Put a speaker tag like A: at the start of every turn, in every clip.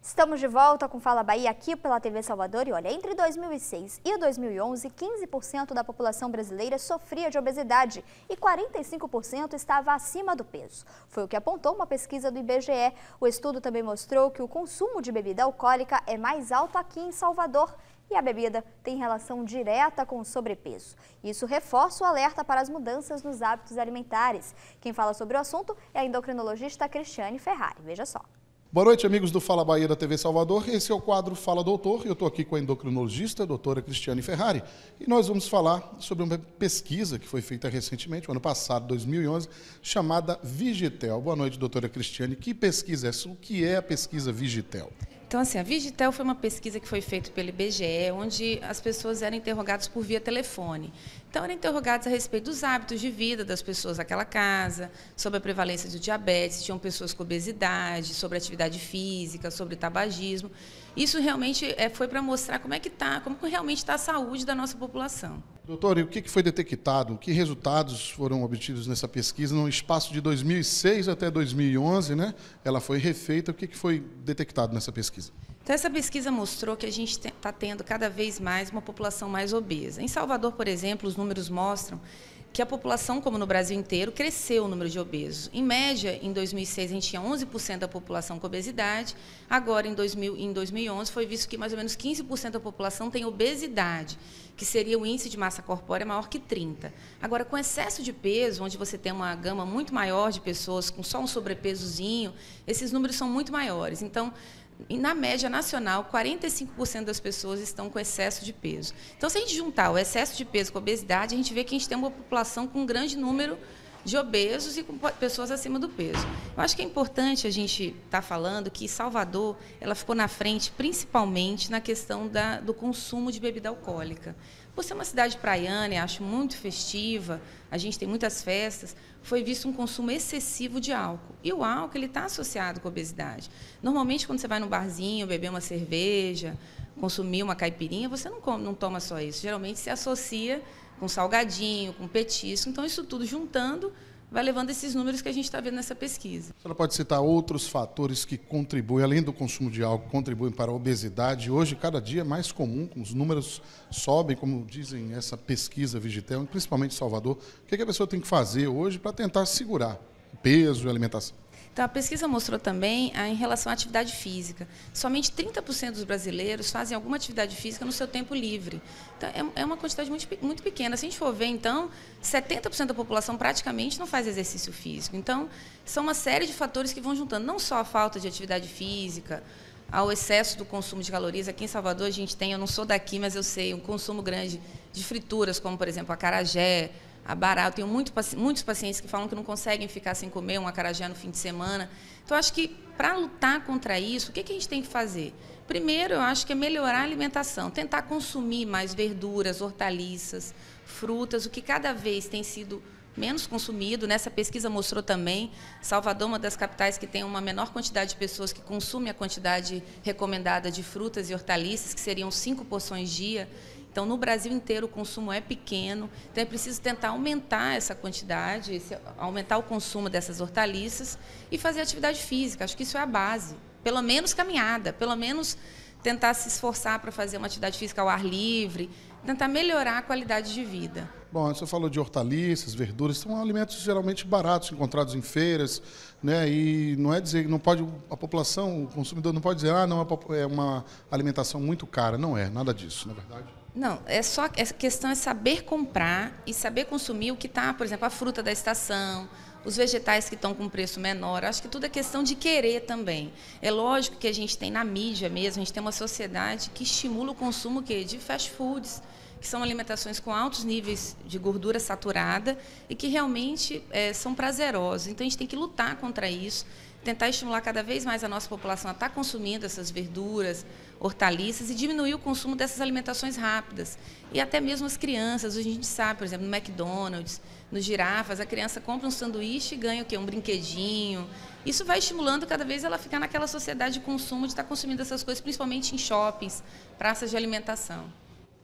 A: Estamos de volta com Fala Bahia aqui pela TV Salvador e olha, entre 2006 e 2011, 15% da população brasileira sofria de obesidade e 45% estava acima do peso. Foi o que apontou uma pesquisa do IBGE. O estudo também mostrou que o consumo de bebida alcoólica é mais alto aqui em Salvador e a bebida tem relação direta com o sobrepeso. Isso reforça o alerta para as mudanças nos hábitos alimentares. Quem fala sobre o assunto é a endocrinologista Cristiane Ferrari. Veja só.
B: Boa noite, amigos do Fala Bahia da TV Salvador. Esse é o quadro Fala Doutor e eu estou aqui com a endocrinologista, a doutora Cristiane Ferrari, e nós vamos falar sobre uma pesquisa que foi feita recentemente, no ano passado, 2011, chamada Vigitel. Boa noite, doutora Cristiane. Que pesquisa é essa? O que é a pesquisa Vigitel?
C: Então, assim, a Vigitel foi uma pesquisa que foi feita pelo IBGE, onde as pessoas eram interrogadas por via telefone. Então, eram interrogadas a respeito dos hábitos de vida das pessoas daquela casa, sobre a prevalência do diabetes, tinham pessoas com obesidade, sobre atividade física, sobre tabagismo. Isso realmente foi para mostrar como realmente está a saúde da nossa população.
B: Doutor, e o que foi detectado? Que resultados foram obtidos nessa pesquisa no espaço de 2006 até 2011, né? Ela foi refeita. O que foi detectado nessa pesquisa?
C: Então, essa pesquisa mostrou que a gente está tendo cada vez mais uma população mais obesa. Em Salvador, por exemplo, os números mostram que a população, como no Brasil inteiro, cresceu o número de obesos. Em média, em 2006, a gente tinha 11% da população com obesidade. Agora, em 2011, foi visto que mais ou menos 15% da população tem obesidade, que seria o índice de massa corpórea maior que 30. Agora, com excesso de peso, onde você tem uma gama muito maior de pessoas com só um sobrepesozinho, esses números são muito maiores. Então, na média nacional, 45% das pessoas estão com excesso de peso. Então, se a gente juntar o excesso de peso com a obesidade, a gente vê que a gente tem uma população com um grande número de obesos e com pessoas acima do peso. Eu acho que é importante a gente estar falando que Salvador ela ficou na frente, principalmente na questão do consumo de bebida alcoólica. Por ser uma cidade praiana, acho muito festiva, a gente tem muitas festas, foi visto um consumo excessivo de álcool. E o álcool está associado com a obesidade. Normalmente, quando você vai num barzinho, beber uma cerveja, consumir uma caipirinha, você não toma só isso. Geralmente se associa com salgadinho, com petisco. Então, isso tudo juntando vai levando esses números que a gente está vendo nessa pesquisa.
B: A senhora pode citar outros fatores que contribuem, além do consumo de álcool, contribuem para a obesidade. Hoje, cada dia é mais comum, os números sobem, como dizem essa pesquisa Vigitel, principalmente em Salvador. O que a pessoa tem que fazer hoje para tentar segurar o peso e a alimentação?
C: Então, a pesquisa mostrou também em relação à atividade física. Somente 30% dos brasileiros fazem alguma atividade física no seu tempo livre. Então, é uma quantidade muito pequena. Se a gente for ver, então, 70% da população praticamente não faz exercício físico. Então, são uma série de fatores que vão juntando, não só a falta de atividade física, ao excesso do consumo de calorias. Aqui em Salvador, a gente tem, eu não sou daqui, mas eu sei, um consumo grande de frituras, como, por exemplo, acarajé, a bará. Eu tenho muitos pacientes que falam que não conseguem ficar sem comer um acarajé no fim de semana. Então, acho que para lutar contra isso, o que a gente tem que fazer? Primeiro, eu acho que é melhorar a alimentação, tentar consumir mais verduras, hortaliças, frutas, o que cada vez tem sido menos consumido. Nessa pesquisa mostrou também, Salvador, uma das capitais que tem uma menor quantidade de pessoas que consumem a quantidade recomendada de frutas e hortaliças, que seriam 5 porções dia. Então, no Brasil inteiro, o consumo é pequeno, então é preciso tentar aumentar essa quantidade, aumentar o consumo dessas hortaliças e fazer atividade física. Acho que isso é a base. Pelo menos caminhada, pelo menos tentar se esforçar para fazer uma atividade física ao ar livre, tentar melhorar a qualidade de vida.
B: Bom, você falou de hortaliças, verduras, são alimentos geralmente baratos, encontrados em feiras, né? E não é dizer, não pode, a população, o consumidor não pode dizer, não, é uma alimentação muito cara. Não é, nada disso, na verdade.
C: Não, a questão é saber comprar e saber consumir o que está, por exemplo, a fruta da estação, os vegetais que estão com preço menor. Acho que tudo é questão de querer também. É lógico que a gente tem na mídia mesmo, a gente tem uma sociedade que estimula o consumo de fast foods, que são alimentações com altos níveis de gordura saturada e que realmente são prazerosos. Então, a gente tem que lutar contra isso, tentar estimular cada vez mais a nossa população a estar consumindo essas verduras, hortaliças e diminuir o consumo dessas alimentações rápidas. E até mesmo as crianças, hoje a gente sabe, por exemplo, no McDonald's, nos girafas, a criança compra um sanduíche e ganha o quê? Um brinquedinho. Isso vai estimulando cada vez ela ficar naquela sociedade de consumo, de estar consumindo essas coisas, principalmente em shoppings, praças de alimentação.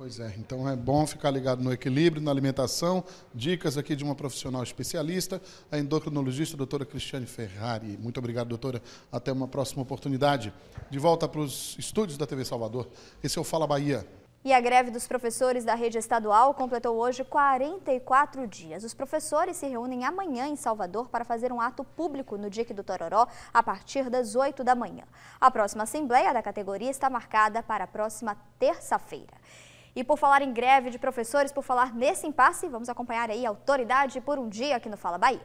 B: Pois é, então é bom ficar ligado no equilíbrio, na alimentação, dicas aqui de uma profissional especialista, a endocrinologista, doutora Cristiane Ferrari. Muito obrigado, doutora. Até uma próxima oportunidade. De volta para os estúdios da TV Salvador. Esse é o Fala Bahia.
A: E a greve dos professores da rede estadual completou hoje 44 dias. Os professores se reúnem amanhã em Salvador para fazer um ato público no Dique do Tororó a partir das 8 da manhã. A próxima assembleia da categoria está marcada para a próxima terça-feira. E por falar em greve de professores, por falar nesse impasse, vamos acompanhar aí a autoridade por um dia aqui no Fala Bahia.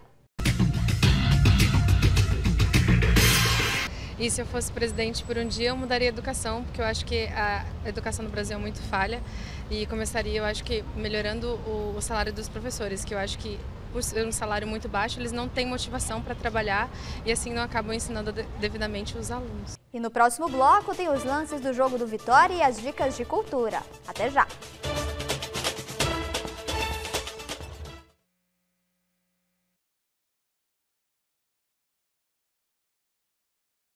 D: E se eu fosse presidente por um dia, eu mudaria a educação, porque eu acho que a educação no Brasil é muito falha e começaria, eu acho que, melhorando o salário dos professores, que eu acho que, por ser um salário muito baixo, eles não têm motivação para trabalhar e assim não acabam ensinando devidamente os alunos.
A: E no próximo bloco tem os lances do jogo do Vitória e as dicas de cultura. Até já!